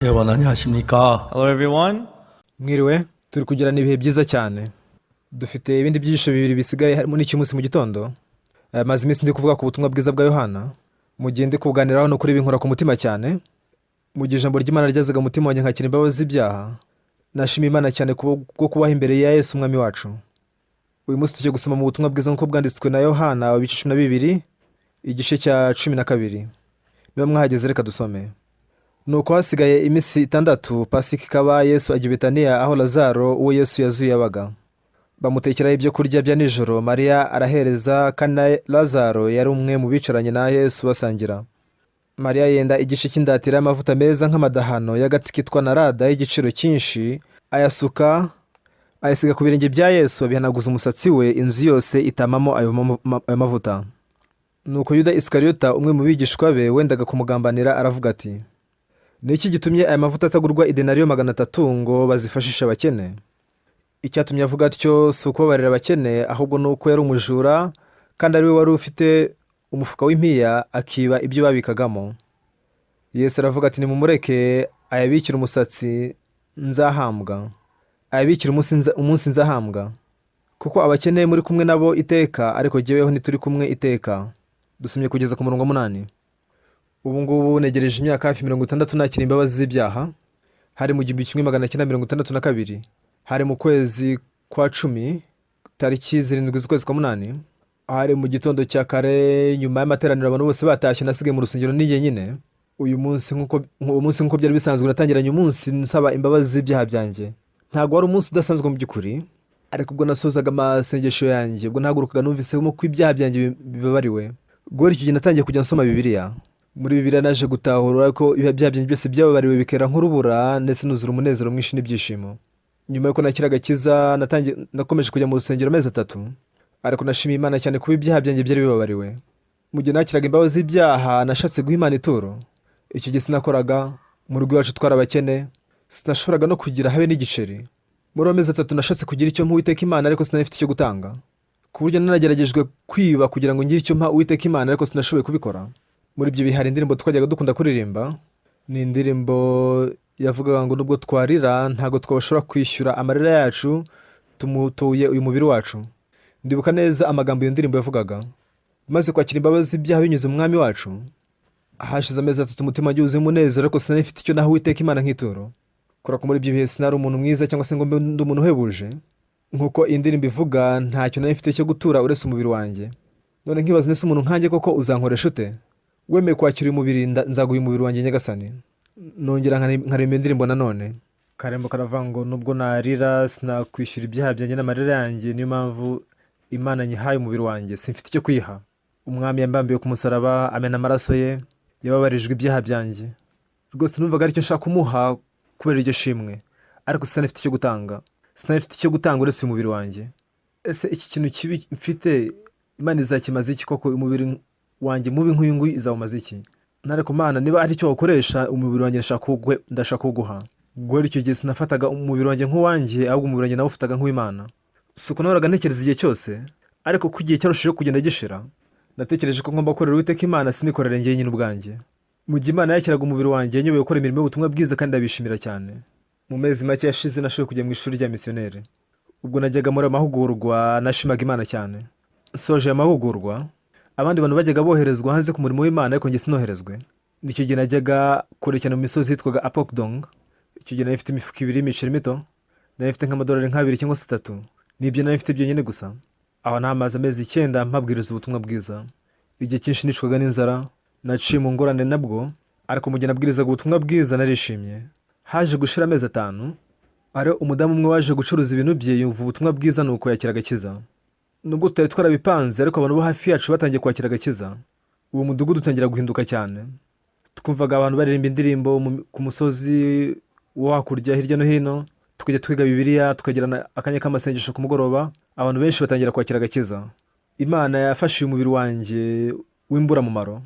여러분 안녕하십니까? Hello everyone. Mwiriwe, turi kugirana ibihe byiza cyane. Dufite ibindi byigisho bibiri bisigaye harimo n'icy'umunsi mu gitondo. Maze iminsi ndi kuvuga ku butumwa bwiza bwa Yohana. Mu gihe ndi kuganiraho no kuri binkora ku mutima cyane. Mu gihe ijambo ry'Imana ryazaga umutima wanjye nkakira imbabazi z'ibyaha. Nashimiye Imana cyane bwo kubaho imbere ya Yesu umwami wacu. Uyu munsi tujye gusoma mu butumwa bwiza nk'uko bwanditswe na Yohana ibice 12 igice cya 12. Niba mwahageze reka dusome. Nuko hasigaye iminsi 6 Pasika ikaba Yesu ajya i Betaniya aho Lazaro uwo Yesu yazuye yabaga. Bamutekeraho ibyo kurya bya nijoro, Mariya arahereza kandi Lazaro yari umwe mu bicaranye na Yesu basangira. Mariya yenda igice cy'indatira y'amavuta meza nk'amadahano y'agati kitwa narada y'igiciro cyinshi, ayasiga ku birenge bya Yesu, abihanaguza umusatsi we, inzu yose itamamo ayo mavuta. Nuko Yuda Isikariota umwe mu bigishwa be wendaga kumugambanira aravuga ati, ni iki gitumye aya mavuta atagurwa idenariyo 300 ngo bazifashishe abakene? Icyatumye avuga atyo si ukubabarira abakene, ahubwo nuko yari umujura kandi ari we wari ufite umufuka w'impiya akiba ibyo babikagamo. Yesu aravuga ati, nimumureke ayabikire umusatsi nzahambwa, ayabikire umunsi nzahambwa, kuko abakene muri kumwe nabo iteka, ariko jyeweho ntituri kumwe iteka. Dusomye kugeza ku murongo 8. Ubu ngubu negereje imyaka hafi 60 nakira imbabazi z'ibyaha. Hari mu 1962, hari mu kwezi kwa 10 tariki 7 z'ukwezi kwa 8. Hari mu gitondo cya kare nyuma y'amateraniro abantu bose batashye, nasigaye mu rusengero n'igihe nyine. Uyu munsi nk'uko byari bisanzwe natangiranye umunsi nsaba imbabazi z'ibyaha byanjye. Ntabwo wari umunsi udasanzwe mu by'ukuri, ariko ubwo nasozaga amasengesho yanjye, ubwo nahagurukaga numvisemo ko ibyaha byanjye bibabariwe. Ubwo icyo gihe natangiye kujya nsoma Bibiliya. Muri Bibiliya naje gutahura ko ibyaha byanjye byose byababariwe bikera nk'urubura, ndetse nuzura umunezero mwinshi n'ibyishimo. Nyuma y'uko nakira agakiza nakomeje kujya mu rusengero amezi 3, ariko nashimiye Imana cyane kuba ibyaha byanjye byari bibabariwe. Mu gihe nakiraga imbabazi z'ibyaha nashatse guha Imana ituro. Icyo gihe sinakoraga, mu rugo iwacu twari abakene, sinashoboraga no kugira habe n'igiceri. Muri amezi 3 nashatse kugira icyo mpa Uwiteka Imana, ariko sinafite icyo gutanga, ku buryo nanageragejwe kwiba kugira ngo ngire icyo mpa Uwiteka Imana, ariko sinashoboye kubikora. Muri ibyo bihari indirimbo twajyaga dukunda kuririmba, ni indirimbo yavugaga ngo nubwo twarira ntago twabashobora kwishyura amarira yacu, tumutuye uyu mubiri wacu. Ndibuka neza amagambo iyo ndirimbo yavugaga, maze kwakira imbabazi z'ibyaha binyuze mu mwami wacu. Hashize amezi 3 umutima yuzuye umunezero, ariko sinafite icyo naha Uwiteka Imana nk'ituro. Kora ko muri ibyo bihe sinari umuntu mwiza cyangwa se ngo mbe ndi umuntu uhebuje. Nkuko indirimbo ivuga, ntacyo nari mfite cyo gutura uretse umubiri wanjye. None nkibaza, nese umuntu nkanjye koko uzankoresha ute? Wemeye kwakira umubiri, nzaguha umubiri wanjye nyagasani. Nongera nkarema indirimbo nanone. Karembo karavuga ngo nubwo narira sinakwishyura ibyaha byanjye n'amarira yanjye, niyo mpamvu Imana nyihaye umubiri wanjye, simfite icyo kwiha. Umwami yambambiye ku musaraba, amena amaraso ye, yababarijwe ibyaha byanjye. Rwose numvaga ari cyo nshaka kumuha kubera iryo shimwe, ariko sinafite icyo gutanga. Sinafite icyo gutanga uretse umubiri wanjye. Ese iki kintu kibi mfite Imana izakimaze iki koko? Umubiri wanjye mubi nk'uyu nguyu izawumaze iki? Nareko Mana, niba ari cyo wakoresha umubiri wanjye ndashaka kuguha. Ubwo icyo gihe sinafataga umubiri wanjye nk'uwanjye, ahubwo umubiri wanjye nawufataga nk'uw'Imana. Suko nahoraga ntekereza igihe cyose, ariko ku gihe cyarushijeho kugenda gishira, natekereje ko ngomba gukorera Uwiteka Imana, sinikorere njye nyine ubwanjye. Mu gihe Imana yakiraga umubiri wanjye, yanyoboye gukora imirimo y'ubutumwa bwiza kandi ndabishimira cyane. Mu mezi make yashize nashoboye kujya mu ishuri rya misiyoneri. Ubwo najyaga muri amahugurwa, nashimaga Imana cyane. Soje amahugurwa, abandi bantu bajyaga boherezwa hanze ku murimo w'Imana, ariko njye sinoherezwe. Nicyo gihe najyaga kure cyane mu misozi hitwaga Apokdong. Icyo gihe nari mfite imifuka 2 y'imiceri mito, nari mfite nk'amadolari 2 cyangwa 3. Nibyo nari mfite byonyine gusa. Aho namaze amezi 9 mpabwiriza ubutumwa bwiza. Igihe cyinshi nicwaga n'inzara, naciye mu ngorane nabwo, ariko mu gihe nabwirizaga ubutumwa bwiza narishimye. Haje gushira amezi 5, ari umudamu umwe waje gucuruza ibintu bye, yumva ubutumwa bwiza nuko yakira agakiza. Nubwo tutari twarabipanze, ariko abantu bo hafi yacu batangiye kwakira agakiza. Uwo mudugudu utangira guhinduka cyane. Twumvaga abantu baririmba indirimbo ku musozi wo hakurya hirya no hino, tukajya twiga Bibiliya, tukagirana akanya k'amasengesho ku mugoroba. Abantu benshi batangira kwakira agakiza. Imana yafashe umubiri wanjye w'imbura mumaro.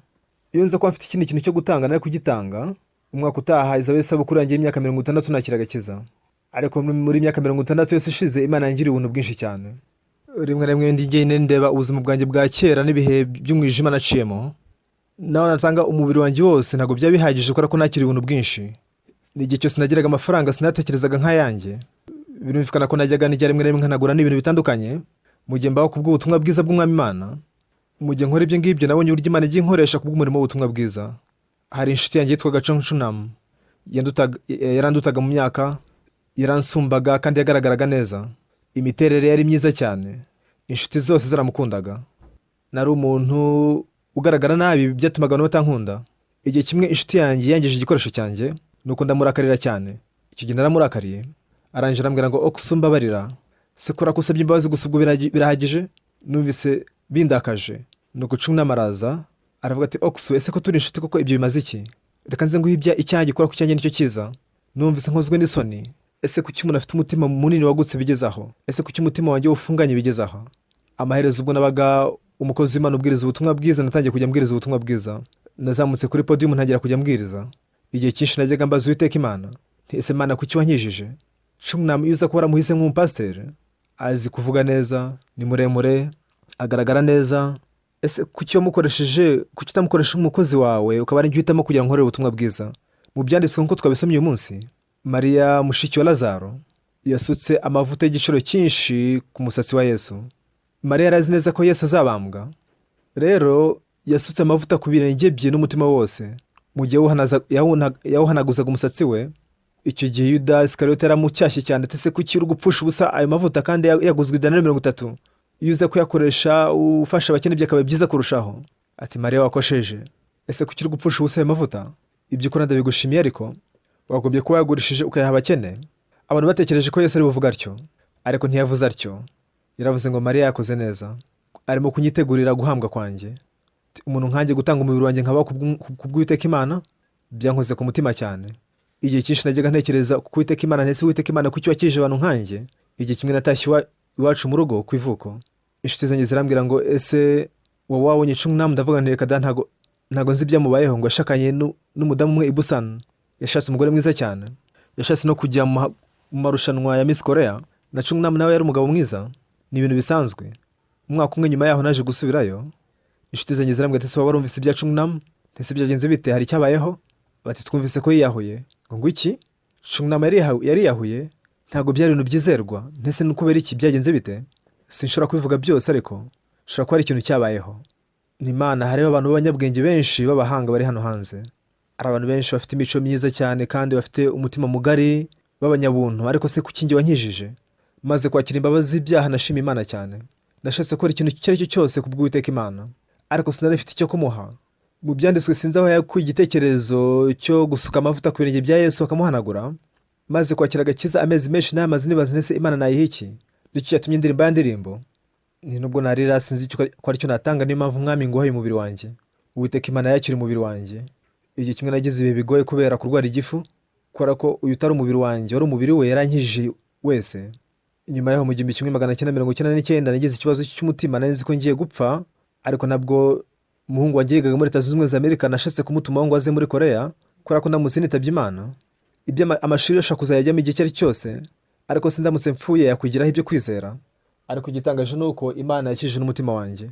Iyo nza ko mfite ikindi kintu cyo gutanga nari kugitanga, umwaka utaha izaba isabukuru yanjye y'imyaka 60 nakira agakiza. Ariko muri imyaka 60 yose ishize, Imana yangiriye ubuntu bwinshi cyane. Rimwe na rimwe ndigende ndeba ubuzima bwanjye bwa kera n'ibihe by'umwijima naciyemo, naho natanga umubiri wanjye wose, ntabwo byaba bihagije kubera ko nakira ubuntu bwinshi. n'igihe cyose nagiraga amafaranga sinatekerezaga nk'ayanjye. Birumvikana ko najyaga nijya rimwe na rimwe nkanagura n'ibintu bitandukanye mu gihe mbaho kubw'ubutumwa bwiza bw'umwami Imana. Mu gihe nkora ibyo ngibyo nabonye uburyo Imana igiye inkoresha kubw'umurimo w'ubutumwa bwiza. Hari inshuti yanjye yitwaga Chonchunam, yarandutaga mu myaka, yaransumbaga kandi yagaragaraga neza. Imiterere yari myiza cyane, inshuti zose zaramukundaga. Nari umuntu ugaragara nabi byatumaga abantu batankunda. Igihe kimwe inshuti yanjye yangije igikoresho cyanjye, nuko ndamurakarira cyane. Icyo gihe naramurakariye, arangije arambwira ngo okusumbabarira, se kora kusabye imbabazi gusa ubwo birahagije. Numvise bindakaje, nuko Chunam araza aravuga ati Oksu, ese ko turi inshuti koko ibyo bimaze iki? Reka nze nguhe icyanjye gikora ku cyanjye nicyo cyiza. Numvise nkozwe n'isoni. Ese kuki umuntu afite umutima munini wagutse bigezaho? Ese kuki umutima wanjye ufunganye bigezaho? Amaherezo ubwo nabaga umukozi w'Imana ubwiriza ubutumwa bwiza, natangiye kujya mbwiriza ubutumwa bwiza. Nazamutse kuri podium ntangira kujya mbwiriza. Igihe cyinshi najyaga mbaza Uwiteka Imana, nti ese Mana kuki wankijije? Chunam yuza kuba waramuhise nk'umupasiteri, azi kuvuga neza, ni muremure, agaragara neza. Ese kuki wamukoresheje, kuki utamukoresha nk'umukozi wawe ukaba ari njye uhitamo kugira ngo nkorere ubutumwa bwiza? Mu byanditswe nk'uko twabisomye uyu munsi, Mariya mushiki wa Lazaro yasutse amavuta y'igiciro cyinshi ku musatsi wa Yesu. Mariya yari azi neza ko Yesu azabambwa, rero yasutse amavuta ku birenge bye n'umutima wose. Mu gihe yawuhanaguzaga umusatsi we, icyo gihe Yuda Isikariyote yaramucyashye cyane ati ese kuki uri gupfusha ubusa ayo mavuta kandi yaguzwe idenari 30? Iyo uza kuyakoresha ufasha abakene byakabaye byiza kurushaho. Ati Mariya wakosheje, ese kuki uri gupfusha ubusa ayo mavuta? Ibyo ukora ndabigushimiye, ariko wagombye kuba yagurishije ukayaha abakene. Abantu batekereje ko Yesu ari buvuga atyo, ariko ntiyavuze atyo. Yaravuze ngo Mariya yakoze neza, arimo kunyitegurira guhambwa kwanjye. Umuntu nkanjye gutanga umubiri wanjye nkaba kubw'Uwiteka Imana byankoze ku mutima cyane. Igihe cyinshi najyaga ntekereza ku Uwiteka Imana, ntese Uwiteka Imana kuki wakije abantu nkanjye? Igihe kimwe natashye iwacu mu rugo ku ivuko, inshuti zanjye zirambwira ngo ese wowe wabonye Chunam? Ndavuga nti reka da, ntago nzi ibyamubayeho. Ngo yashakanye n'umudamu umwe i Busan, yashatse umugore mwiza cyane, yashatse no kujya mu marushanwa ya Miss Korea, na Chunam nawe yari umugabo mwiza. Ni ibintu bisanzwe. Umwaka umwe nyuma yaho naje gusubirayo, inshuti zanjye zirambwira ati ese waba warumvise ibya Chunam? Ntese byagenze bite? Hari icyabayeho? Bati twumvise ko yiyahuye. Ngo iki? Chunam yariyahuye? Ntago byari ibintu byizerwa. Ntese n'ukubera iki? Byagenze bite? Sinshobora kubivuga byose, ariko shobora kuba ari ikintu cyabayeho. Ni Imana. Hariho abantu b'abanyabwenge benshi b'abahanga bari hano hanze. Ari abantu benshi bafite imico myiza cyane kandi bafite umutima mugari b'abanyabuntu, ariko se kuki njye wankijije? Maze kwakira imbabazi z'ibyaha nashima Imana cyane. Nashatse gukora ikintu icyo ari cyo cyose kubw'Uwiteka Imana, ariko sinari mfite icyo kumuha. Mu byanditswe sinzi aho yakuye igitekerezo cyo gusuka amavuta ku birenge bya Yesu akamuhanagura. Maze kwakira agakiza amezi menshi n'amazi nibaza ntese Imana nayiha iki? Nicyo cyatumye indirimba y'indirimbo. Ni nubwo narira sinzi ko ari cyo natanga, niyo mpamvu Mwami nguhaye umubiri wanjye. Uwiteka Imana yakira umubiri wanjye. Igihe kimwe nagize ibihe bigoye kubera kurwara igifu, kubera ko uyu utari umubiri wanjye wari umubiri we, yarankijije wese. Inyuma yaho mu 1999 nagize ikibazo cy'umutima, nari nzi ko ngiye gupfa, ariko nabwo umuhungu wanjye yigaga muri Leta Zunze Ubumwe za Amerika, nashatse kumutuma ngo aze muri Korea, kubera ko ndamutse nitabye Imana amashuri ashaka kuzayajyamo igihe cyari cyose, ariko sindamutse mpfuye yakwigiraho ibyo kwizera. Ariko igitangaje ni uko Imana yakijije n'umutima wanjye,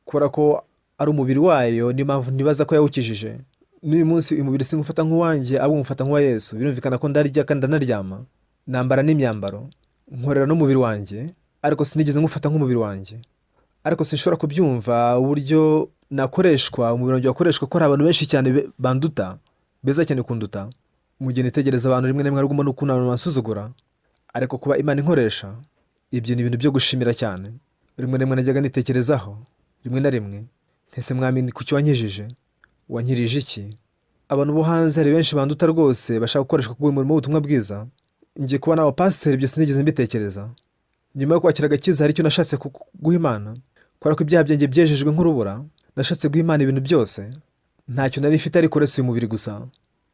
kubera ko ari umubiri wayo, niyo mpamvu ntibaza ko yawukijije. N'uyu munsi uyu mubiri singufata nk'uwanjye, ahubwo ngufata nk'uwa Yesu. Birumvikana ko ndarya kandi ndanaryama, nambara n'imyambaro, nkorera n'umubiri wanjye, ariko sinigeze ngufata nk'umubiri wanjye. Ariko sinshobora kubyumva uburyo nakoreshwa, umubiri wanjye wakoreshwa, ko hari abantu benshi cyane banduta, beza cyane kunduta. Mu gihe nitegereza abantu rimwe na rimwe harimo n'ukuntu abantu bansuzugura, ariko kuba Imana inkoresha, ibyo ni ibintu byo gushimira cyane. Rimwe na rimwe najyaga nitekerezaho, rimwe na rimwe, ntese Mwami kuki wankijije? Wankirije iki? Abantu bo hanze hari benshi banduta rwose, bashaka gukoreshwa kubw'umurimo w'ubutumwa bwiza. Ngiye kuba n'abapasiteri, ibyo sinigeze mbitekereza. Nyuma yo kwakira agakiza hari icyo nashatse guha Imana, kubera ko ibyaha byanjye byejejwe nk'urubura. Nashatse guha Imana ibintu byose, ntacyo nari mfite ariko uretse uyu mubiri gusa.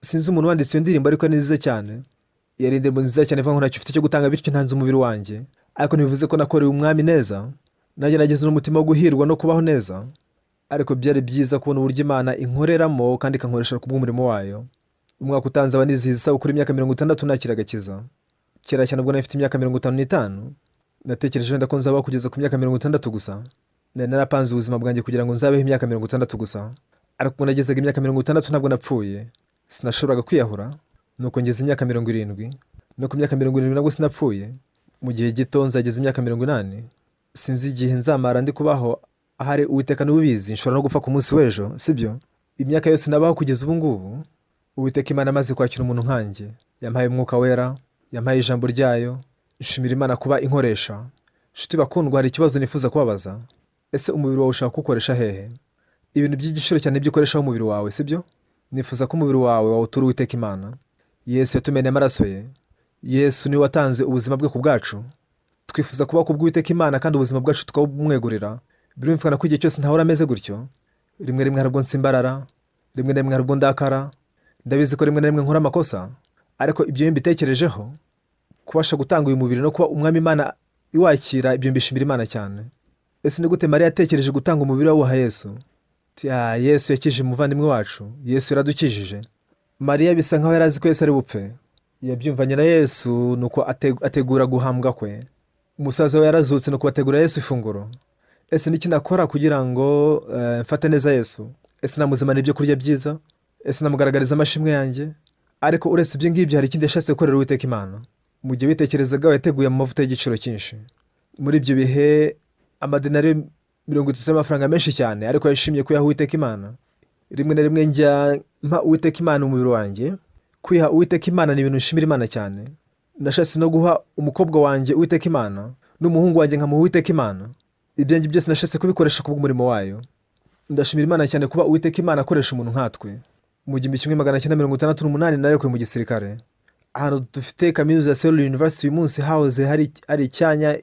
Sinzi umuntu wanditse iyo ndirimbo, ariko ni nziza cyane. Yari indirimbo nziza cyane ivuga ngo ntacyo ufite cyo gutanga, bityo ntanze umubiri wanjye. Ariko ntibivuze ko nakoreye Umwami neza, nanjye nagize n'umutima wo guhirwa no kubaho neza. Ariko byari byiza kubona uburyo Imana inkoreramo kandi ikankoresha kubw'umurimo wayo. Umwaka utanze abanizihiza isabukuru y'imyaka 60 nakira agakiza. Kera cyane ubwo nafite imyaka 55, natekereje wenda ko nzabaho kugeza ku myaka 60 gusa. Nari narapanze ubuzima bwanjye kugira ngo nzabeho imyaka 60 gusa. Ariko ubwo nagezaga imyaka 60 ntabwo napfuye. Sinashoboraga kwiyahura, nuko ngeze imyaka 70, no ku myaka 70 nabwo sinapfuye. Mu gihe gito nzageza imyaka 80. Sinzi igihe nzamara ndi kubaho, ahari Uwiteka niwe ubizi. Nshobora no gupfa ku munsi w'ejo, sibyo? Imyaka yose nabaho kugeza ubu ngubu, Uwiteka Imana amaze kwakira umuntu nkanjye, yampaye umwuka wera, yampaye ijambo ryayo. Nshimira Imana kuba inkoresha. Nshuti bakundwa, hari ikibazo nifuza kubabaza. Ese umubiri wawe ushaka kuwukoresha hehe? Ibintu by'igiciro cyane ibyo ukoreshaho umubiri wawe, sibyo? Nifuza ko umubiri wawe wawutura Uwiteka Imana. Yesu yatumeneye amaraso ye. Yesu niwe watanze ubuzima bwe ku bwacu. Twifuza kuba ku bw'Uwiteka Imana kandi ubuzima bwacu tukabumwegurira. Birumvikana ko igihe cyose ntahora ameze gutyo. Rimwe rimwe harubwo nsimbarara, rimwe na rimwe harubwo ndakara. Ndabizi ko rimwe na rimwe nkora amakosa, ariko ibyo iyo mbitekerejeho, kubasha gutanga uyu mubiri no kuba umwami Imana iwakira, ibyo mbishimira Imana cyane. Ese ni gute Mariya yatekereje gutanga umubiri awuha Yesu? Yesu yakije umuvandimwe wacu. Yesu yaradukijije. Mariya bisa nkaho yari azi ko Yesu ari bupfe. Yabyumvanye na Yesu nuko ategura guhambwa kwe. Umusaza we yarazutse nuko bategura Yesu ifunguro. Ese niki nakora kugira ngo mfate neza Yesu? Ese namuzimana ibyo kurya byiza? Ese namugaragariza amashimwe yanjye? Ariko uretse ibyo ngibyo hari ikindi yashatse gukorera Uwiteka Imana. Mu gihe bitekerezaga yateguye amavuta y'igiciro cyinshi. Muri ibyo bihe amadinari 30 y'amafaranga menshi cyane, ariko yashimye kuyaha Uwiteka Imana. Rimwe na rimwe njya mpa Uwiteka Imana umubiri wanjye. Kwiha Uwiteka Imana ni ibintu nshimira Imana cyane. Nashatse no guha umukobwa wanjye Uwiteka Imana, n'umuhungu wanjye nkamuha Uwiteka Imana. Ibyanjye byose nashatse kubikoresha ku bw'umurimo wayo. Ndashimira Imana cyane kuba Uwiteka Imana akoresha umuntu nkatwe. Mu 1968 narekuwe mu gisirikare. Ahantu dufite kaminuza ya Seoul University uyu munsi hahoze hari icyanya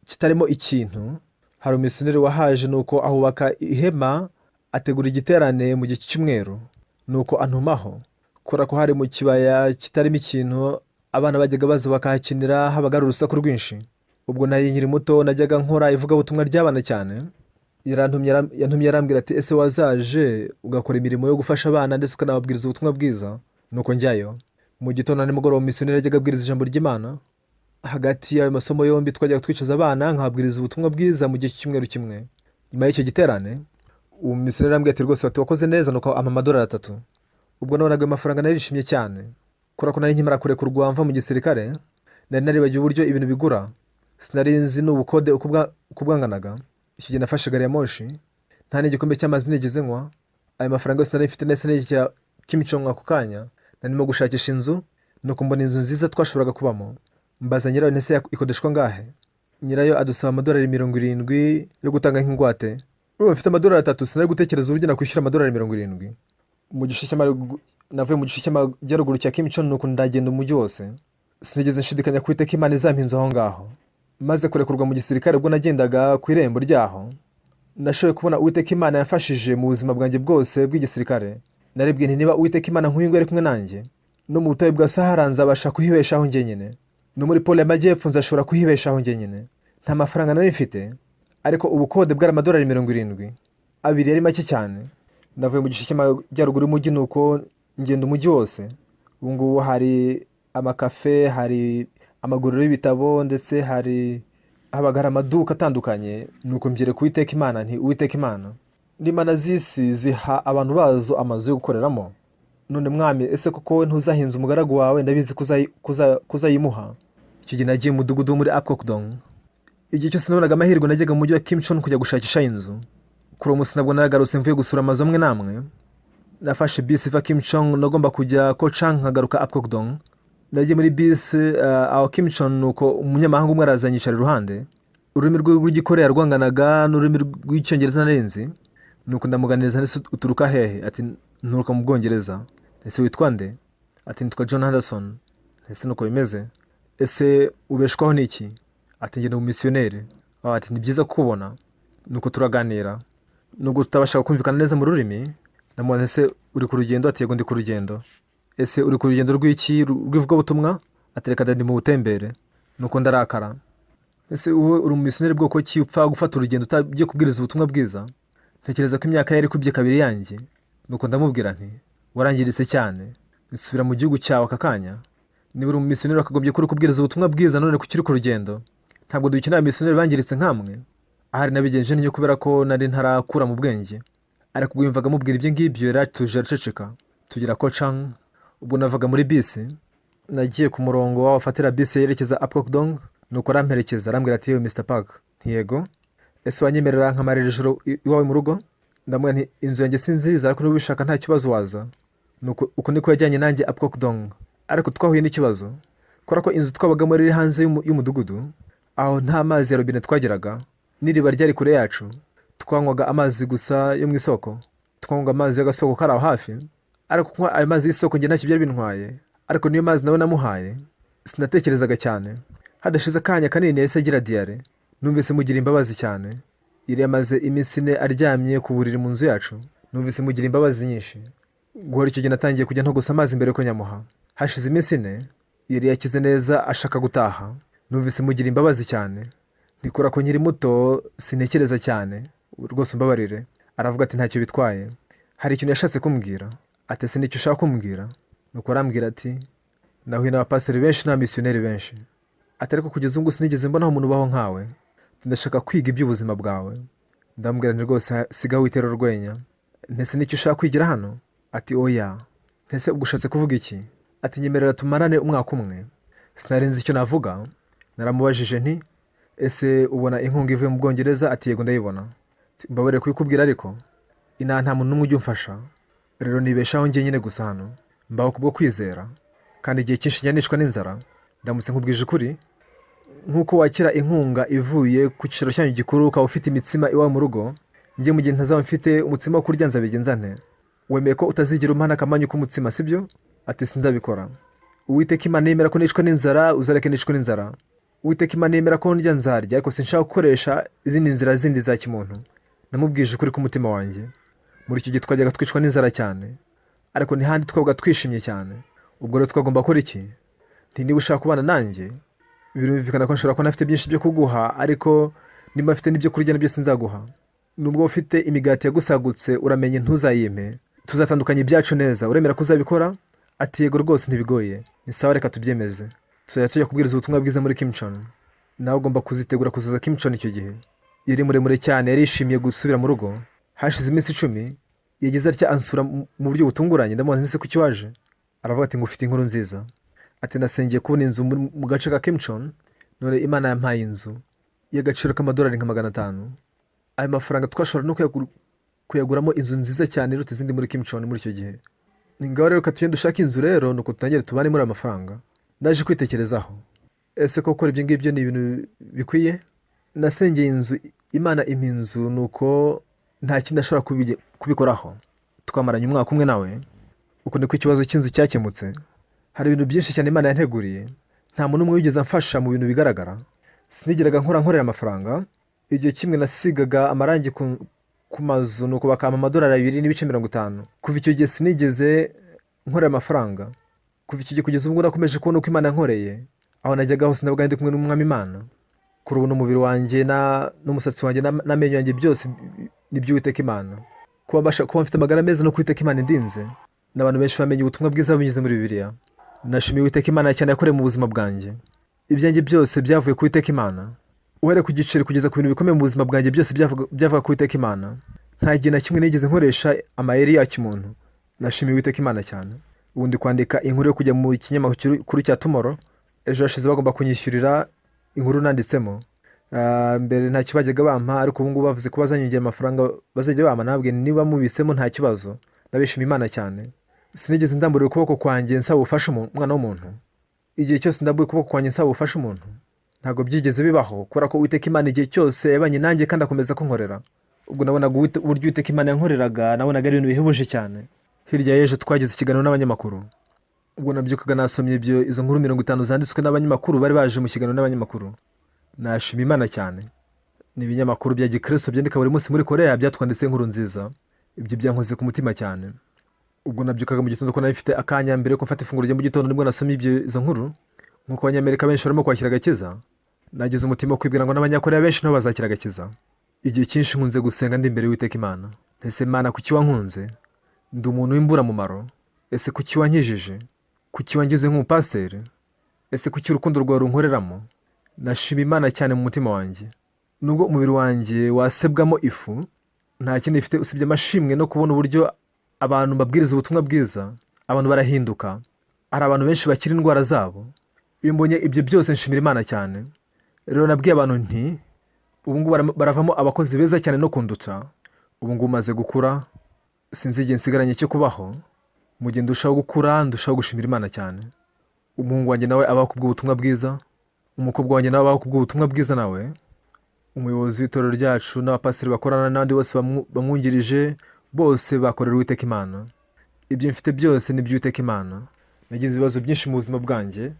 kitarimo ikintu. Hari umisiyoneri wahaje nuko ahubaka ihema, ategura igiterane mu gihe cy'umweru. Nuko antumaho. Kora ko hari mu kibaya kitarimo ikintu, abana bajyaga baza bakahakinira, habaga urusaku rwinshi. Ubwo nari nkiri muto najyaga nkora ivugabutumwa ry'abana cyane. Yantumye arambwira ati ese wazaje ugakora imirimo yo gufasha abana ndetse ukanababwiriza ubutumwa bwiza? Nuko njyayo. Mu gitondo nimugoroba umisiyoneri yajyaga abwiriza ijambo ry'Imana. Hagati y'ayo masomo yombi twajyaga twicaza abana nkababwiriza ubutumwa bwiza mu gihe cy'umweru kimwe. Nyuma y'icyo giterane, umisiyoneri arambwira ati rwose wakoze neza, nuko ampa amadolari 3. Ubwo nabonaga amafaranga narishimye cyane. Kubera ko nari nkimara kurekurwa mva mu gisirikare, nari naribagiwe uburyo ibintu bigura. Sinari nzi n'ubukode uko bwanganaga. Icyo gihe nafashe gari ya moshi, nta n'igikombe cy'amazi nigeze nywa. Ayo mafaranga yose nari mfite nahise niyishyira Kimironko ako kanya. Narimo gushakisha inzu, nuko mbona inzu nziza twashoboraga kubamo. Mbaza nyirayo ntese ikodeshwa ngahe? Nyirayo adusaba amadolari 70 yo gutanga nk'ingwate. Ubu mfite amadolari 3, sinari gutekereza uburyo nakwishyura amadolari 70. Navuye mu gice cy'amajyaruguru cya Kimironko, nuko ndagenda umujyi wose. Sinigeze nshidikanya ko Uwiteka Imana izampinza aho ngaho. Maze kurekurwa mu gisirikare, ubwo nagendaga ku irembo ryaho, nashoboye kubona Uwiteka Imana yafashije mu buzima bwanjye bwose bw'igisirikare. Naribwiye nti niba Uwiteka Imana nk'uyu ari kumwe nanjye, no mu butayu bwa Sahara nzabasha kuhibeshaho njyenyine, no muri pole y'amajyepfo nzashobora kuhibeshaho njyenyine. Nta mafaranga nari mfite, ariko ubukode bwari amadolari 70. Abiri yari make cyane. Navuye mu gice cy'amajyaruguru y'umujyi, nuko ngenda umujyi wose. Ubu ngubu hari amakafe, hari amaguriro y'ibitabo, ndetse habaga amaduka atandukanye. Nuko mbyere ku Uwiteka Imana nti Uwiteka Imana, n'Imana z'isi ziha abantu bazo amazu yo gukoreramo. None mwami, ese koko wowe ntuzahinza umugaragu wawe? Ndabizi kuzayimuha. Icyo gihe nagiye mu mudugudu muri Apokdong. Igihe cyose nabonaga amahirwe najyaga mu mujyi wa Kimironko kujya gushakisha inzu. Kuri uwo munsi nabwo naragarutse mvuye gusura amazu amwe n'amwe. Nafashe bisi iva Kimironko, nagomba kujya Kochang nkagaruka Apokdong. Nagiye muri bisi aho Kimironko, nuko umunyamahanga umwe arazanye yicara iruhande. Ururimi rw'Igikoreya rwanganaga n'ururimi rw'Icyongereza narinzi. Nuko ndamuganiriza nese uturuka hehe? Ati nturuka mu Bwongereza. Ese witwa nde? Ati nitwa John Henderson. Ese nuko bimeze? Ese ubeshwaho n'iki? Ati ngende umisiyoneri. Ati ni byiza kukubona. Nuko turaganira. Nubwo tutabasha kumvikana neza mu rurimi, ndamubona ese uri ku rugendo? Ati yego ndi ku rugendo. Ese uri ku rugendo rw'iki? Rw'ivugabutumwa? Ati reka ndi mu butembere. Nuko ndarakara. Ese wowe uri umisiyoneri bwoko ki upfa gufata urugendo utagiye kubwiriza ubutumwa bwiza? Ntekereza ko imyaka yari kubye kabiri yanjye. Nuko ndamubwira nti warangiritse cyane, nsubira mu gihugu cyawe aka kanya. Niba uri umisiyoneri wakagombye kuri kubwiriza ubutumwa bwiza, none kukiri ku rugendo. Ntabwo dukeneye abamisiyoneri bangiritse nkamwe. Ahari nabigenje niyo kubera ko nari ntarakura mu bwenge. Ariko ubwo yumvaga mubwira ibyo ngibyo yaratuje araceceka. Tugira Kochang. ubwo navaga muri bisi nagiye ku murongo w'abafatira bisi yerekeza Apokdong, nuko aramperekeza arambwira ati yewe Mr. Park, ntiyego ese wanyemerera nkamarira ijoro iwawe mu rugo? Ndamubwira nti inzu yanjye si nziza ariko niba ubishaka nta kibazo waza. Nuko uko niko yajyanye nanjye Apokdong, ariko twahuye n'ikibazo kubera ko inzu twabagamo iri hanze y'umudugudu, aho nta mazi ya robine twageraga, n'iriba ryari kure yacu, twanywaga amazi gusa yo mu isoko, twanywaga amazi y'agasoko kari aho hafi, ariko kunywa ayo mazi y'isoko njye ntacyo byari bintwaye, ariko niyo mazi nawe namuhaye sinatekerezaga cyane. Hadashize akanya kanini yahise agira diyare, numvise mugira imbabazi cyane. Yari yamaze iminsi 4 aryamye ku buriri mu nzu yacu, numvise mugira imbabazi nyinshi. Guhora icyo gihe natangiye kujya ntogosa amazi mbere ko nyamuha. Hashize iminsi 4 yari yakize neza ashaka gutaha, numvise mugira imbabazi cyane. Nikora ko nkiri muto sinekereza cyane, rwose umbabarire. Aravuga ati ntacyo bitwaye, hari ikintu yashatse kumbwira. Ati ese nicyo ushaka kumbwira? Nuko arambwira ati nahuye n'abapasiteri benshi n'abamisiyoneri benshi, ati ariko kugeza ubu sinigeze mbonaho umuntu ubaho nkawe, ndashaka kwiga iby'ubuzima bwawe. Ndamubwira nti rwose sigaho witera urwenya, ntese nicyo ushaka kwigira hano? Ati oya. Ntese ubwo ushatse kuvuga iki? Ati nyemerera tumarane umwaka umwe. Sinarinzi icyo navuga, naramubajije nti ese ubona inkunga ivuye mu Bwongereza? Ati yego ndayibona. Mbabarire kubikubwira ariko inaha nta muntu n'umwe ujya umfasha, rero nibeshaho njye nyine gusa hano, mbaho kubwo kwizera, kandi igihe cyinshi nyanishwa n'inzara. Ndamutse nkubwije ukuri, nk'uko wakira inkunga ivuye ku cyicaro cyanyu gikuru ukaba ufite imitsima iwawe mu rugo, njye mu gihe ntazaba mfite umutsima wo kurya nzabigenza nte? Wemeye ko utazigera umpana akamanyu k'umutsima sibyo? Ati sinzabikora. Uwiteka Imana yemera ko nishwe n'inzara, uzareke nishwe n'inzara. Uwiteka Imana yemera ko ndya nzarya, ariko sinshaka gukoresha izindi nzira zindi za kimuntu. Namubwije ukuri k'umutima wanjye. Muri icyo gihe twajyaga twicwa n'inzara cyane, ariko ni handi twabaga twishimye cyane. Ubwo rero twagomba gukora iki? Nti niba ushaka kubana nanjye, birumvikana ko nshobora kuba ntafite byinshi byo kuguha, ariko niba mfite n'ibyo kurya nabyo sinzaguha. Nubwo ufite imigati yagusagutse uramenye ntuzayime, tuzatandukanya ibyacu neza, uremera ko uzabikora? Ati yego rwose ntibigoye. Ni sawa, reka tubyemeze. Tujya kubwiriza ubutumwa bwiza muri Kimchon. Nawe ugomba kuzitegura kuzaza Kimchon. Icyo gihe yari muremure cyane, yarishimiye gusubira mu rugo. Hashize iminsi 10 yageze atya ansura mu buryo butunguranye. Ndamubaza nise kuki waje? Aravuga ati ngufite inkuru nziza. Ati nasengeye kubona inzu mu gace ka Kimchon, none Imana yampaye inzu y'agaciro k'amadolari nka 500. Ayo mafaranga twashobora no kuyaguramo inzu nziza cyane iruta izindi muri Kimchon muri icyo gihe. Ni ngaho rero katugenda dushaka inzu rero, nuko tutangire tubane muri amafaranga. Ndaje kwitekerezaho, ese ko gukora ibyo ngibyo ni ibintu bikwiye? Nasengeye inzu, Imana impa inzu, nuko nta kindi ashobora kubikoraho. Twamaranye umwaka umwe nawe, uko niko ikibazo cy'inzu cyakemutse. Hari ibintu byinshi cyane Imana yanteguriye, nta muntu umwe wigeze amfasha mu bintu bigaragara. Sinigeraga nkorera amafaranga. Igihe kimwe nasigaga amarangi ku mazu, nuko bakampa amadolari 2.50. Kuva icyo gihe sinigeze nkorera amafaranga. Kuva icyo gihe kugeza ubwo nakomeje kubona uko Imana yankoreye. Aho najyaga hose nabaga ndi kumwe n'umwami Imana. Kuri ubu n'umubiri wanjye n'umusatsi wanjye n'amenyo yanjye byose nibyo Uwiteka Imana. Kuba mfite amagara meza no Uwiteka Imana indinze, n'abantu benshi bamenye ubutumwa bwiza binyuze muri Bibiliya. Nashimiye Uwiteka Imana cyane yakoreye mu buzima bwanjye. Ibyanjye byose byavuye ku Uwiteka Imana. Uhere ku giceri kugeza ku bintu bikomeye mu buzima bwanjye byose byavuga ku Uwiteka Imana. Nta gihe na kimwe nigeze nkoresha amayeri ya kimuntu. Nashimiye Uwiteka Imana cyane. Ubundi kwandika inkuru yo kujya mu kinyamakuru cya Tomorrow, ejo hashize bagomba kunyishyurira inkuru nanditsemo. Mbere nta kibajyaga bampa, ariko ubu ngubu bavuze ko bazanyongera amafaranga bazajya bampa. Nabwiye niba mubisemo nta kibazo. Nabishimiye Imana cyane. Sinigeze ndamburira ukuboko kwanjye nsaba ubufasha umwana w'umuntu. Igihe cyose ndambuye ukuboko kwanjye nsaba ubufasha umuntu, ntabwo byigeze bibaho, kubera ko Uwiteka Imana igihe cyose yabanye nanjye kandi akomeza kunkorera. Ubwo nabonaga uburyo Uwiteka Imana yankoreraga, nabonaga ari ibintu bihebuje cyane. Hirya y'ejo twagize ikiganiro n'abanyamakuru. Ubwo nabyukaga nasomye izo nkuru 50 zanditswe n'abanyamakuru bari baje mu kiganiro n'abanyamakuru. Nashima Imana cyane. Ni ibinyamakuru bya Gikristo byandika buri munsi muri Korea, byatwanditse inkuru nziza. Ibyo byankoze ku mutima cyane. Ubwo nabyukaga mu gitondo ko nabifite akanya mbere ko mfata ifunguro ryo mu gitondo, nibwo nasomye izo nkuru. Nkuko Abanyamerika benshi barimo kwakira agakiza, nagize umutima wo kwibwira ngo n'Abanyakoreya benshi nabo bazakira agakiza. Igihe cyinshi nkunze gusenga ndi imbere y'Uwiteka Imana. Ese Mana, kuki wankunze? Ndi umuntu w'imburamumaro. Ese kuki wankijije? Kuki wangize nk'umupasiteri? Ese kuki urukundo rwawe runkoreramo? Nashima Imana cyane mu mutima wanjye. Nubwo umubiri wanjye wasebwamo ifu, nta kindi ifite usibye amashimwe no kubona uburyo abantu babwiriza ubutumwa bwiza, abantu barahinduka, hari abantu benshi bakira indwara zabo. Iyo mbonye ibyo byose nshimira Imana cyane. Rero nabwiye abantu nti ubu ngubu baravamo abakozi beza cyane no kunduta. Ubu ngubu maze gukura, sinzi igihe nsigaranye cyo kubaho. Mu gihe ndushaho gukura, ndushaho gushimira Imana cyane. Umuhungu wanjye nawe abaho kubw'ubutumwa bwiza, umukobwa wanjye nawe abaho kubw'ubutumwa bwiza nawe, umuyobozi w'itorero ryacu n'abapasiteri bakorana n'abandi bose bamwungirije, bose bakorera Uwiteka Imana. Ibyo mfite byose ni iby'Uwiteka Imana. Nagize ibibazo byinshi mu buzima bwanjye,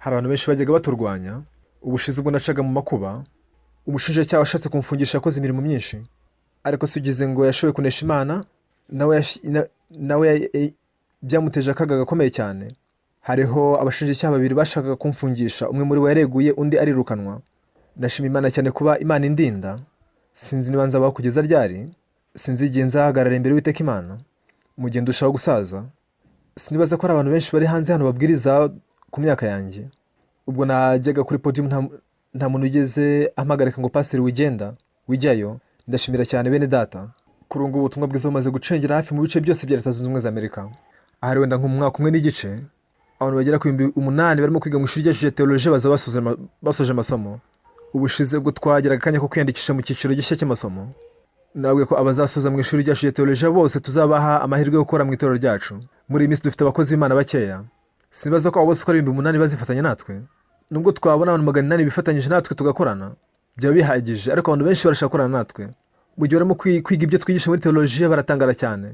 hari abantu benshi bajyaga baturwanya. Ubushize ubwo nacaga mu makuba, umushinjacyaha washatse kumfungisha yakoze imirimo myinshi, ariko si ugize ngo yashoboye kunesha Imana, nawe byamuteje akaga gakomeye cyane. Hariho abashinjacyaha babiri bashakaga kumfungisha, umwe muri bo yareguye, undi arirukanwa. Ndashima Imana cyane kuba Imana indinda. Sinzi niba nzabaho kugeza ryari, sinzi igihe nzahagarara imbere y'Uwiteka Imana mu gihe ndushaho gusaza. Sinibaza ko hari abantu benshi bari hanze hano babwiriza ku myaka yanjye. Ubwo najyaga kuri podium nta muntu ugeze ampagarika ngo pasiteri wijyayo. Ndashimira cyane bene data. Kuri ubu ngubu ubutumwa bwiza bumaze gucengera hafi mu bice byose bya Leta Zunze Ubumwe za Amerika. Ahari wenda nk'umwaka umwe n'igice, abantu bagera ku 8,000 barimo kwiga mu ishuri ryacu rya teoloji baza basoje amasomo. Ubushize ubwo twageraga akanya ko kwiyandikisha mu cyiciro gishya cy'amasomo, nabwiye ko abazasoza mu ishuri ryacu rya teoloji bose tuzabaha amahirwe yo gukora mu itorero ryacu. Muri iyi minsi dufite abakozi b'Imana bakeya. Sinibaza ko abo bose uko ari 8,000 bazifatanya natwe. Nubwo twabona abantu 800 bifatanyije natwe tugakorana, byaba bihagije, ariko abantu benshi barashaka gukorana natwe. Mu gihe barimo kwiga ibyo twigisha muri teoloji baratangara cyane.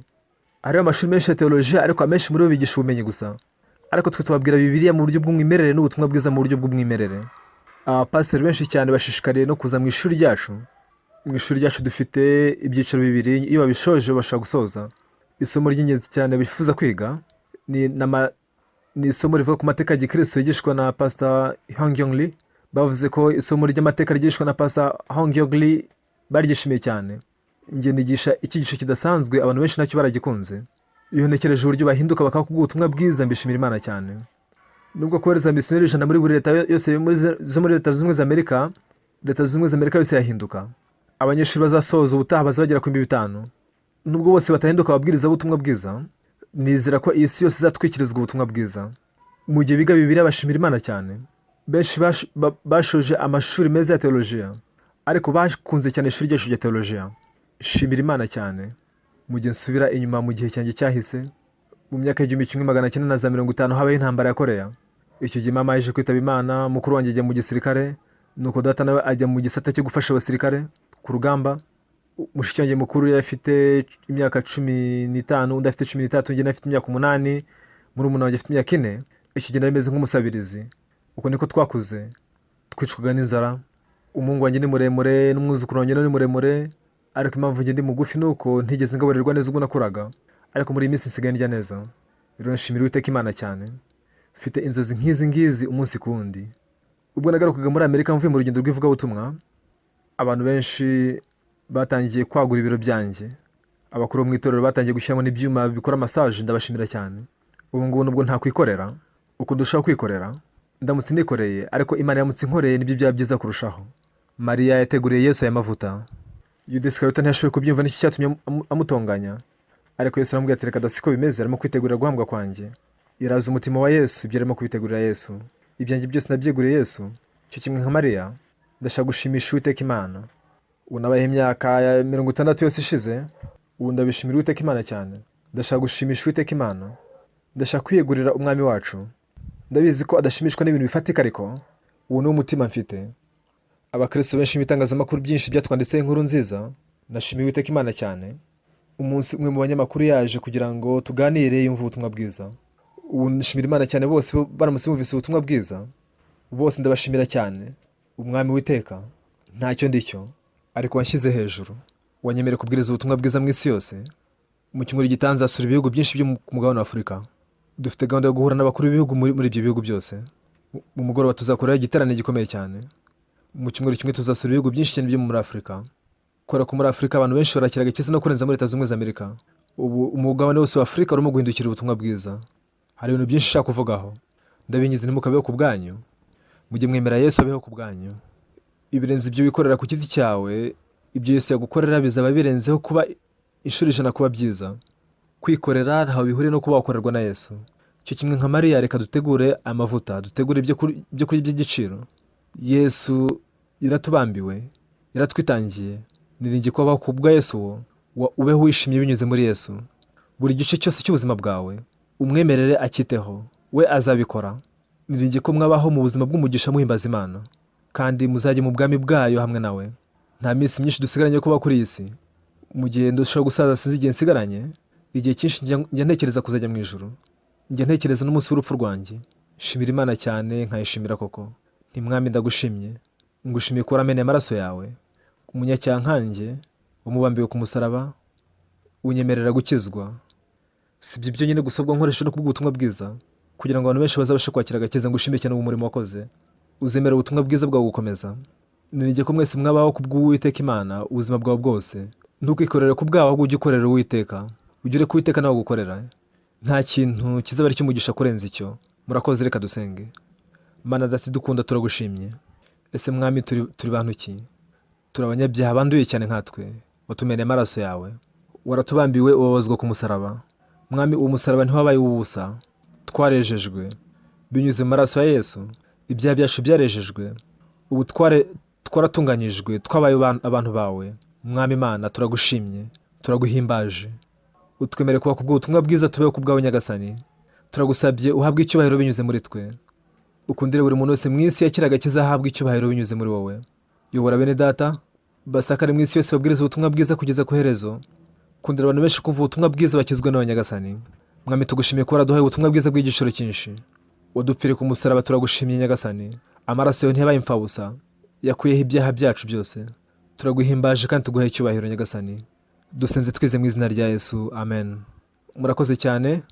Hariho amashuri menshi ya teoloji, ariko amenshi muri bo bigisha ubumenyi gusa. Ariko twe tubabwira Bibiliya mu buryo bw'umwimerere n'ubutumwa bwiza mu buryo bw'umwimerere. Abapasiteri benshi cyane bashishikariye no kuza mu ishuri ryacu. Mu ishuri ryacu dufite ibyiciro bibiri, iyo babishoje bashaka gusoza. Isomo ry'ingenzi cyane bifuza kwiga ni isomo rivuga ku mateka ya Gikristo yigishwa na Pastor Hong Yong Lee. Bavuze ko isomo ry'amateka ryigishwa na Pastor Hong Yong Lee baryishimiye cyane. Njye nigisha icyigisho kidasanzwe, abantu benshi nacyo baragikunze. Iyo ntekereje uburyo bahinduka bakakubwira ubutumwa bwiza, mbishimira Imana cyane. Nubwo kohereza misiyoneri 100 muri buri leta yose zo muri Leta Zunze Ubumwe za Amerika, Leta Zunze Ubumwe za Amerika yose yahinduka. Abanyeshuri bazasoza ubutaha bazagera ku 5,000. Nubwo bose batahinduka ababwiriza ubutumwa bwiza, nizera ko iyi si yose izatwikirizwa ubutumwa bwiza. Mu gihe biga Bibiliya bashimira Imana cyane. Benshi bashoje amashuri meza ya teolojiya, ariko bakunze cyane ishuri ryacu rya teolojiya. Shimira Imana cyane. Mu gihe nsubira inyuma mu gihe cyanjye cyahise, mu myaka y'1950 habaye intambara ya Korea. Icyo gihe mama yaje kwitaba Imana, mukuru wanjye ajya mu gisirikare, nuko data nawe ajya mu gisata cyo gufasha abasirikare ku rugamba. Mushiki wanjye mukuru yari afite imyaka 15, undi afite 13, njye nafite imyaka 8, murumuna wanjye afite imyaka 4. Icyo gihe narimeze nk'umusabirizi. Uko niko twakuze, twicwaga n'inzara. Umuhungu wanjye ni muremure n'umwuzukuru wanjye ni muremure, ariko impamvu njye ndi mugufi nuko ntigeze ngaburirwa neza ubwo nakuraga. Ariko muri iyi minsi nsigaye ndya neza. Rero nshimira Uwiteka Imana cyane. Mfite inzozi nk'izi ngizi umunsi ku wundi. Ubwo nagarukaga muri Amerika mvuye mu rugendo rw'ivugabutumwa, abantu benshi batangiye kwagura ibiro byanjye. Abakuru mu itorero batangiye gushyiramo n'ibyuma bikora massage, ndabashimira cyane. Ubu ngubu nubwo nta kwikorera, uko ndushaho kwikorera, ndamutse nikoreye, ariko Imana yamutse inkoreye nibyo byaba byiza kurushaho. Mariya yateguriye Yesu aya mavuta. Yuda Iskariyota ntiyashoboye kubyumva, nicyo cyatumye amutonganya. Ariko Yesu aramubwira ati reka dasiko bimeze, arimo kwitegurira guhambwa kwanjye. Iraza umutima wa Yesu, ibyo arimo kubitegurira Yesu. Ibyanjye byose nabyeguriye Yesu. Cyo kimwe nka Mariya, ndashaka gushimisha Uwiteka Imana. Ubu nabaye imyaka ya 60 yose ishize, ubu ndabishimira Uwiteka Imana cyane. Ndashaka gushimisha Uwiteka Imana. Ndashaka kwiyegurira umwami wacu. Ndabizi ko adashimishwa n'ibintu bifatika, ariko ubu ni umutima mfite. Abakristo benshi bitangazamakuru byinshi byatwanditseho inkuru nziza. Nashimiye Uwiteka Imana cyane. Umunsi umwe mu banyamakuru yaje kugira ngo tuganire, yumva ubutumwa bwiza. Ubu nshimira Imana cyane, bose baramutse bumvise ubutumwa bwiza. Bose ndabashimira cyane. Umwami w'iteka ntacyo ndicyo, ariko wanshyize hejuru. Wanyemereye kubwiriza ubutumwa bwiza mu isi yose. Mu cyumweru gitaha nzasura ibihugu byinshi byo ku mugabane wa Afurika. Dufite gahunda yo guhura n'abakuru b'ibihugu muri ibyo bihugu byose. Mu mugoroba tuzakorera igiterane gikomeye cyane. Mu cyumweru kimwe tuzasura ibihugu byinshi cyane byo muri Afurika. Kubera ko muri Afurika abantu benshi barakiraga cyese no kurenza muri Leta Zunze Ubumwe za Amerika. Ubu umugabane wose wa Afurika urimo guhindukira ubutumwa bwiza. Hari ibintu byinshi nshaka kuvugaho. Ndabingize ntimukabeho ku bwanyu. Mujye mwemera Yesu abeho ku bwanyu. Ibirenze ibyo wikorera ku giti cyawe, ibyo Yesu yagukorera bizaba birenzeho kuba inshuro 100 kuba byiza. Kwikorera ntaho bihuriye no kuba wakorerwa na Yesu. cyo kimwe nka Mariya, reka dutegure amavuta, dutegure ibyo kurya by'igiciro. Yesu yaratubambiwe, yaratwitangiye. Niringiye ko abaho ku bwa Yesu ubeho wishimye binyuze muri Yesu. Buri gice cyose cy'ubuzima bwawe umwemerere akiteho, we azabikora. Niringiye ko mwabaho mu buzima bw'umugisha muhimbaza Imana, kandi muzajya mu bwami bwayo hamwe nawe. Nta minsi myinshi dusigaranye yo kuba kuri iyi si. Mu gihe ndushaho gusaza sinzi igihe nsigaranye, igihe cyinshi njya ntekereza kuzajya mu ijuru. Njya ntekereza n'umunsi w'urupfu rwanjye. Shimira Imana cyane, nkayishimira koko. Nti Mwami ndagushimye, ngushimiye ko warameneye amaraso yawe, umunyacyaha nkanjye wamubambiwe ku musaraba, unyemerera gukizwa. Si ibyo byonyine gusa, ahubwo nkoresha no kubwira ubutumwa bwiza kugira ngo abantu benshi bazabashe kwakira agakiza. Ngushimiye cyane umurimo wakoze, uzemera ubutumwa bwiza bwawe gukomeza. Niringiye ko mwese mwabaho ku bw'Uwiteka Imana ubuzima bwawe bwose. Ntukikorere ku bwawe, ahubwo ujye ukorera Uwiteka, ujye ureka Uwiteka nawe gukorera. Nta kintu kizaba ari cy'umugisha kurenza icyo. Murakoze, reka dusenge. Mana data dukunda, turagushimye. Ese Mwami, turi bantu ki? Turi abanyabyaha banduye cyane nkatwe. Watumeneye amaraso yawe, waratubambiwe, ubabazwa ku musaraba. Mwami, uwo musaraba ntiwabaye uw'ubusa. Twarejejwe binyuze mu maraso ya Yesu. Ibyaha byacu byarejejwe. Ubu twaratunganyijwe, twabaye abantu bawe. Mwami Imana, turagushimye, turaguhimbaje. Utwemerere kuba ku bw'ubutumwa bwiza, tubeho ku bwawe Nyagasani. Turagusabye uhabwe icyubahiro binyuze muri twe. Ukundire buri muntu wese mu isi yakira agakiza, ahabwe icyubahiro binyuze muri wowe. Yobora bene data basakare mu isi yose, babwiriza ubutumwa bwiza kugeza ku herezo. Kundira abantu benshi kumva ubutumwa bwiza, bakizwe nawe Nyagasani. Mwami, tugushimiye ko waraduhaye ubutumwa bwiza bw'igiciro cyinshi. Wadupfiriye ku musaraba, turagushimiye Nyagasani. Amaraso yawe ntiyabaye imfabusa, yakuyeho ibyaha byacu byose. Turaguhimbaje kandi tuguhaye icyubahiro Nyagasani. Dusenze twize mu izina rya Yesu, amen. Murakoze cyane.